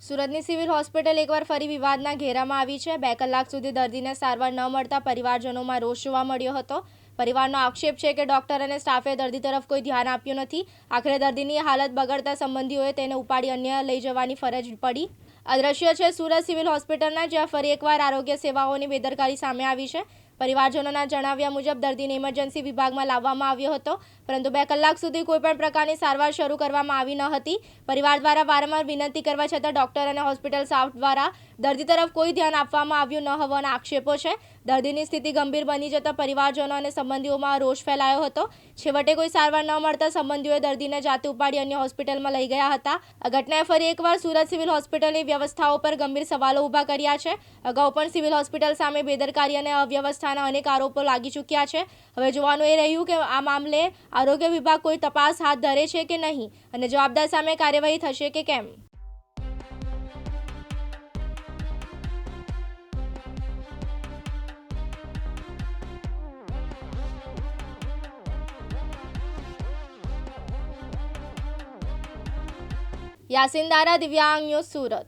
સુરતની civil hospital એકવાર ફરી વિવાદના ઘેરામાં આવી છે। 2 કલાક સુધી દર્દીને સારવાર ન મળતા પરિવારજનોમાં રોષ જોવા મળ્યો હતો। પરિવારનો આક્ષેપ છે કે ડોક્ટર અને સ્ટાફે દર્દી તરફ કોઈ ધ્યાન આપ્યું નથી। આખરે દર્દીની હાલત બગડતા સંબંધીઓએ તેને ઉપાડી અન્ય લઈ જવાની ફરજ પડી। આ દ્રશ્ય છે સુરત સિવિલ હોસ્પિટલના, જ્યાં ફરી એકવાર આરોગ્ય સેવાઓની બેદરકારી સામે આવી છે। પરિવારજનોના જણાવ્યા મુજબ દર્દીને ઇમરજન્સી વિભાગમાં લાવવામાં આવ્યો હતો, પરંતુ 2 કલાક સુધી કોઈપણ પ્રકારની સારવાર શરૂ કરવામાં આવી ન હતી। પરિવાર દ્વારા વારંવાર વિનંતી કરવા છતાં ડોક્ટર અને હોસ્પિટલ સ્ટાફ દ્વારા દર્દી તરફ કોઈ ધ્યાન આપવામાં આવ્યું ન હોવાના આક્ષેપો છે। દર્દીની સ્થિતિ ગંભીર બની જતા પરિવારજનો અને સંબંધીઓમાં રોષ ફેલાયો હતો। છેવટે કોઈ સારવાર ન મળતા સંબંધીઓએ દર્દીને જાતે ઉપાડી અન્ય હોસ્પિટલમાં લઈ ગયા હતા। આ ઘટનાએ ફરી એકવાર સુરત સિવિલ હોસ્પિટલની વ્યવસ્થાઓ પર ગંભીર સવાલો ઊભા કર્યા છે। અગાઉ પણ સિવિલ હોસ્પિટલ સામે બેદરકારી અને અવ્યવસ્થાના અનેક આરોપો લાગી ચૂક્યા છે। હવે જોવાનું એ રહ્યું કે આ મામલે આરોગ્ય વિભાગ કોઈ તપાસ હાથ ધરે છે કે નહીં અને જવાબદાર સામે કાર્યવાહી થશે કે કેમ। યાસીન દારા, દિવ્યાંગ ન્યૂઝ, સુરત।